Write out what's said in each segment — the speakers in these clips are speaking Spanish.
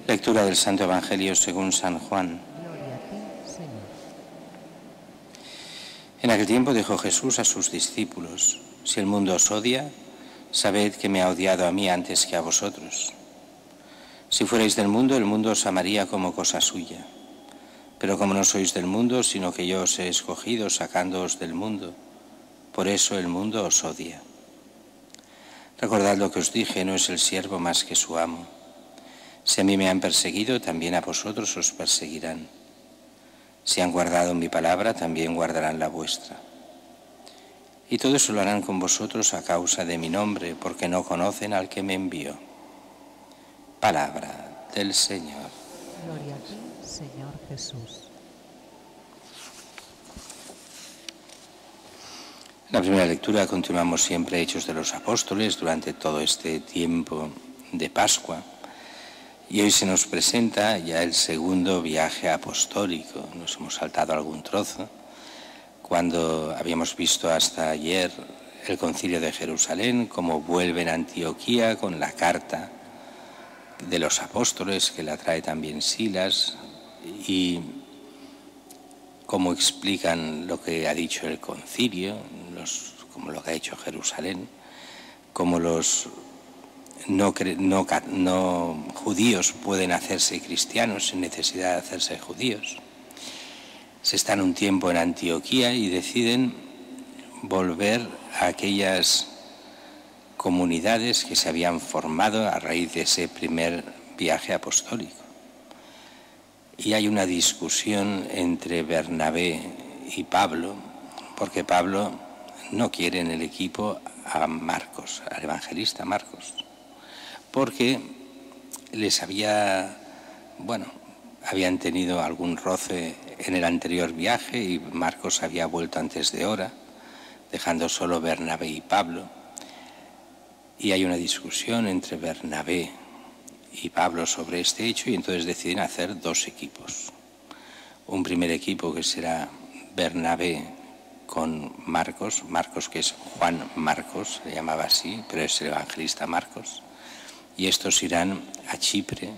Lectura del Santo Evangelio según San Juan. Gloria a ti, Señor. En aquel tiempo dijo Jesús a sus discípulos: si el mundo os odia, sabed que me ha odiado a mí antes que a vosotros. Si fuerais del mundo, el mundo os amaría como cosa suya. Pero como no sois del mundo, sino que yo os he escogido sacándoos del mundo, por eso el mundo os odia. Recordad lo que os dije, no es el siervo más que su amo. Si a mí me han perseguido, también a vosotros os perseguirán. Si han guardado mi palabra, también guardarán la vuestra. Y todo eso lo harán con vosotros a causa de mi nombre, porque no conocen al que me envió. Palabra del Señor. Gloria a ti, Señor Jesús. En la primera lectura continuamos siempre Hechos de los Apóstoles durante todo este tiempo de Pascua. Y hoy se nos presenta ya el segundo viaje apostólico. Nos hemos saltado algún trozo cuando habíamos visto hasta ayer el Concilio de Jerusalén, cómo vuelven a Antioquía con la carta de los apóstoles, que la trae también Silas, y cómo explican lo que ha dicho el concilio, como lo que ha hecho Jerusalén, cómo los no judíos pueden hacerse cristianos sin necesidad de hacerse judíos. Se están un tiempo en Antioquía y deciden volver a aquellas comunidades que se habían formado a raíz de ese primer viaje apostólico. Y hay una discusión entre Bernabé y Pablo, porque Pablo no quiere en el equipo a Marcos, al evangelista Marcos, porque habían tenido algún roce en el anterior viaje y Marcos había vuelto antes de hora, dejando solo Bernabé y Pablo. Y hay una discusión entre Bernabé y Pablo sobre este hecho, y entonces deciden hacer dos equipos. Un primer equipo que será Bernabé con Marcos, que es Juan Marcos, se llamaba así, pero es el evangelista Marcos, y estos irán a Chipre,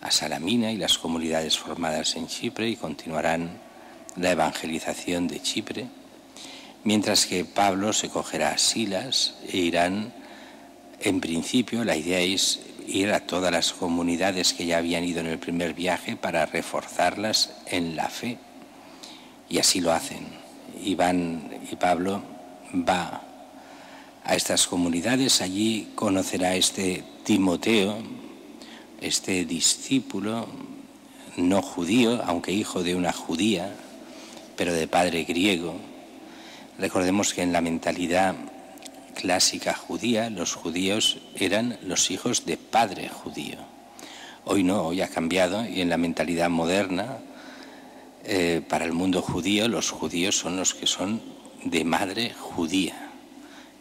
a Salamina y las comunidades formadas en Chipre, y continuarán la evangelización de Chipre, mientras que Pablo se cogerá a Silas e irán, en principio, la idea es ir a todas las comunidades que ya habían ido en el primer viaje para reforzarlas en la fe, y así lo hacen. Y Pablo va a estas comunidades, allí conocerá a este Timoteo, este discípulo no judío, aunque hijo de una judía, pero de padre griego. Recordemos que en la mentalidad clásica judía, los judíos eran los hijos de padre judío. Hoy no, hoy ha cambiado, y en la mentalidad moderna, para el mundo judío, los judíos son los que son de madre judía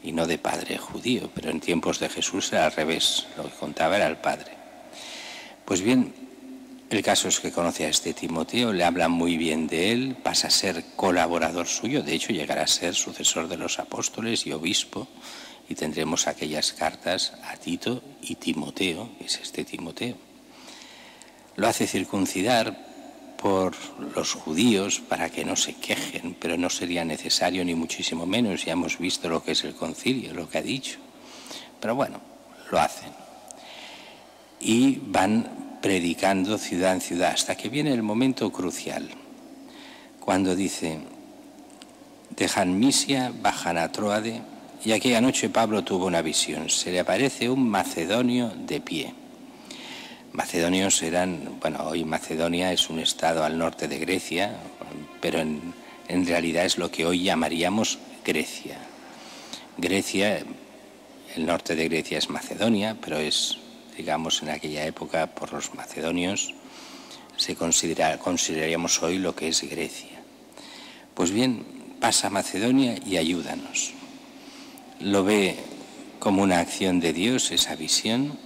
y no de padre judío, pero en tiempos de Jesús era al revés, lo que contaba era el padre. Pues bien, el caso es que conoce a este Timoteo, le habla muy bien de él, pasa a ser colaborador suyo, de hecho llegará a ser sucesor de los apóstoles y obispo, y tendremos aquellas cartas a Tito y Timoteo, es este Timoteo. Lo hace circuncidar por los judíos para que no se quejen, pero no sería necesario ni muchísimo menos, ya hemos visto lo que es el concilio, lo que ha dicho. Pero bueno, lo hacen. Y van predicando ciudad en ciudad, hasta que viene el momento crucial, cuando dice: dejan Misia, bajan a Tróade, y aquella noche Pablo tuvo una visión, se le aparece un macedonio de pie. Macedonios eran, hoy Macedonia es un estado al norte de Grecia, pero en realidad es lo que hoy llamaríamos Grecia. Grecia, el norte de Grecia es Macedonia, pero es, digamos, en aquella época por los macedonios consideraríamos hoy lo que es Grecia. Pues bien, pasa a Macedonia y ayúdanos. Lo ve como una acción de Dios, esa visión,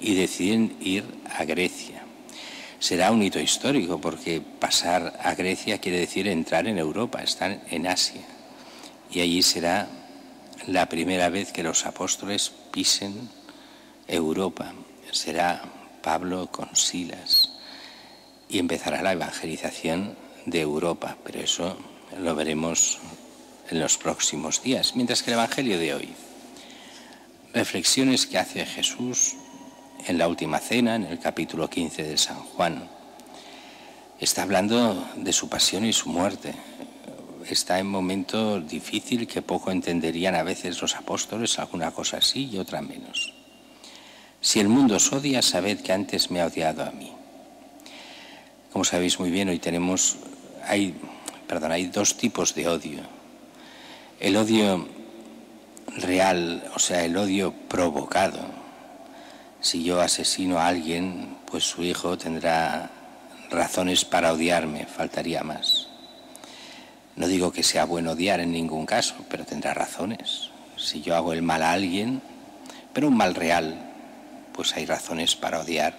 y deciden ir a Grecia. Será un hito histórico, porque pasar a Grecia quiere decir entrar en Europa, están en Asia, y allí será la primera vez que los apóstoles pisen Europa. Será Pablo con Silas y empezará la evangelización de Europa, pero eso lo veremos en los próximos días. Mientras que el Evangelio de hoy, reflexiones que hace Jesús en la última cena, en el capítulo 15 de San Juan. Está hablando de su pasión y su muerte. Está en un momento difícil que poco entenderían a veces los apóstoles, alguna cosa así y otra menos. Si el mundo os odia, sabed que antes me ha odiado a mí. Como sabéis muy bien, hoy hay dos tipos de odio. El odio real, o sea, el odio provocado. Si yo asesino a alguien, pues su hijo tendrá razones para odiarme, faltaría más. No digo que sea bueno odiar en ningún caso, pero tendrá razones. Si yo hago el mal a alguien, pero un mal real, pues hay razones para odiar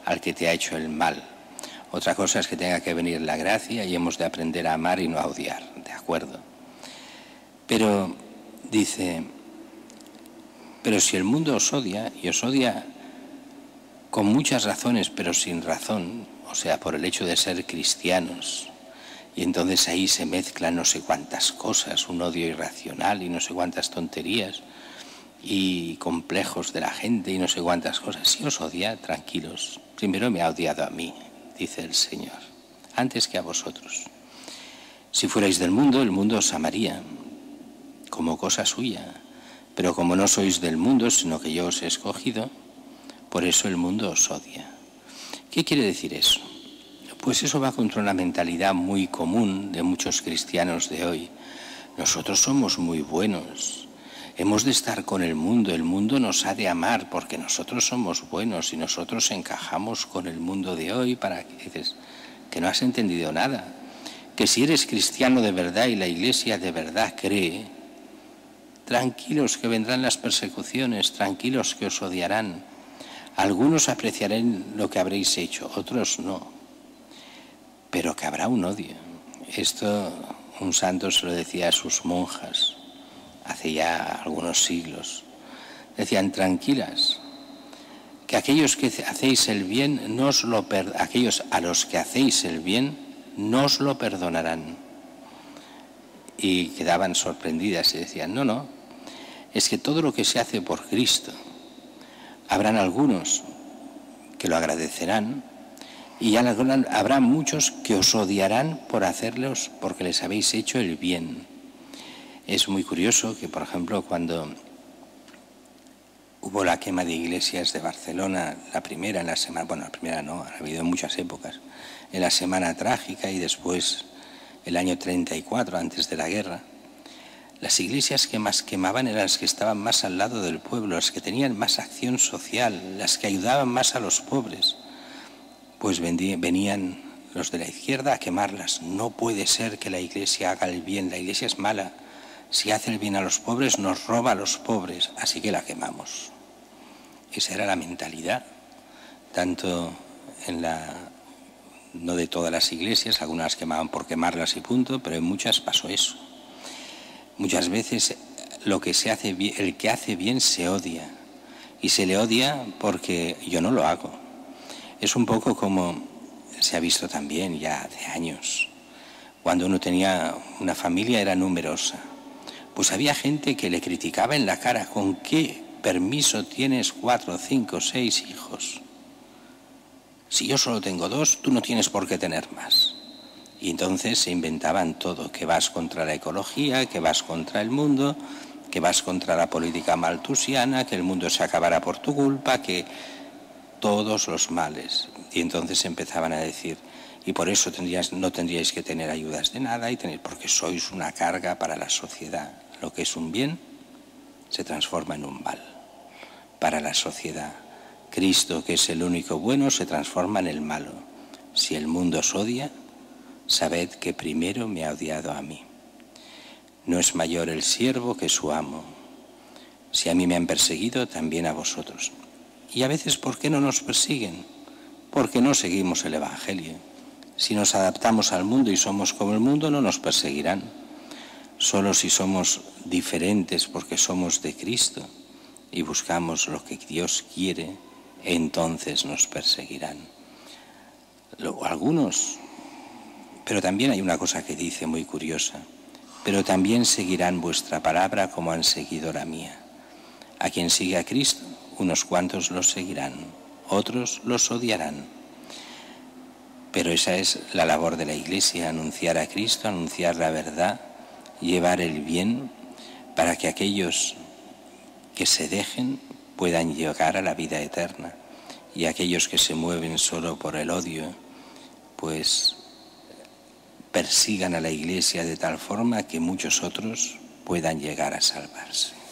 al que te ha hecho el mal. Otra cosa es que tenga que venir la gracia y hemos de aprender a amar y no a odiar, ¿de acuerdo? Pero dice, pero si el mundo os odia, y os odia con muchas razones, pero sin razón, o sea, por el hecho de ser cristianos, y entonces ahí se mezclan no sé cuántas cosas, un odio irracional y no sé cuántas tonterías, y complejos de la gente y no sé cuántas cosas. Si os odia, tranquilos, primero me ha odiado a mí, dice el Señor, antes que a vosotros. Si fuerais del mundo, el mundo os amaría como cosa suya, pero como no sois del mundo, sino que yo os he escogido, por eso el mundo os odia. ¿Qué quiere decir eso? Pues eso va contra una mentalidad muy común de muchos cristianos de hoy. Nosotros somos muy buenos, hemos de estar con el mundo nos ha de amar porque nosotros somos buenos y nosotros encajamos con el mundo de hoy. Para que dices que no has entendido nada, que si eres cristiano de verdad y la Iglesia de verdad cree, tranquilos que vendrán las persecuciones, tranquilos que os odiarán. Algunos apreciarán lo que habréis hecho, otros no. Pero que habrá un odio. Esto un santo se lo decía a sus monjas hace ya algunos siglos. Decían, tranquilas, que aquellos que hacéis el bien, aquellos a los que hacéis el bien, no os lo perdonarán. Y quedaban sorprendidas y decían, no, es que todo lo que se hace por Cristo, habrán algunos que lo agradecerán y habrá muchos que os odiarán por hacerlos porque les habéis hecho el bien. Es muy curioso que, por ejemplo, cuando hubo la quema de iglesias de Barcelona, la primera no, ha habido en muchas épocas, en la Semana Trágica y después el año 34, antes de la guerra, las iglesias que más quemaban eran las que estaban más al lado del pueblo, las que tenían más acción social, las que ayudaban más a los pobres. Pues venían los de la izquierda a quemarlas. No puede ser que la Iglesia haga el bien, la Iglesia es mala. Si hace el bien a los pobres, nos roba a los pobres, así que la quemamos. Esa era la mentalidad, tanto no de todas las iglesias, algunas quemaban por quemarlas y punto, pero en muchas pasó eso. Muchas veces el que hace bien se odia, y se le odia porque yo no lo hago. Es un poco como se ha visto también ya hace años. Cuando uno tenía una familia era numerosa, pues había gente que le criticaba en la cara, ¿con qué permiso tienes 4, 5, 6 hijos? Si yo solo tengo 2, tú no tienes por qué tener más. Y entonces se inventaban todo, que vas contra la ecología, que vas contra el mundo, que vas contra la política malthusiana, que el mundo se acabará por tu culpa, que todos los males. Y entonces empezaban a decir, y por eso no tendríais que tener ayudas de nada, porque sois una carga para la sociedad. Lo que es un bien se transforma en un mal para la sociedad. Cristo, que es el único bueno, se transforma en el malo. Si el mundo os odia, sabed que primero me ha odiado a mí. No es mayor el siervo que su amo. Si a mí me han perseguido, también a vosotros. Y a veces, ¿por qué no nos persiguen? Porque no seguimos el Evangelio. Si nos adaptamos al mundo y somos como el mundo, no nos perseguirán. Solo si somos diferentes porque somos de Cristo y buscamos lo que Dios quiere, entonces nos perseguirán. Algunos, pero también hay una cosa que dice muy curiosa, pero también seguirán vuestra palabra como han seguido la mía. A quien sigue a Cristo, unos cuantos los seguirán, otros los odiarán. Pero esa es la labor de la Iglesia, anunciar a Cristo, anunciar la verdad, llevar el bien para que aquellos que se dejen puedan llegar a la vida eterna y aquellos que se mueven solo por el odio, pues persigan a la Iglesia de tal forma que muchos otros puedan llegar a salvarse.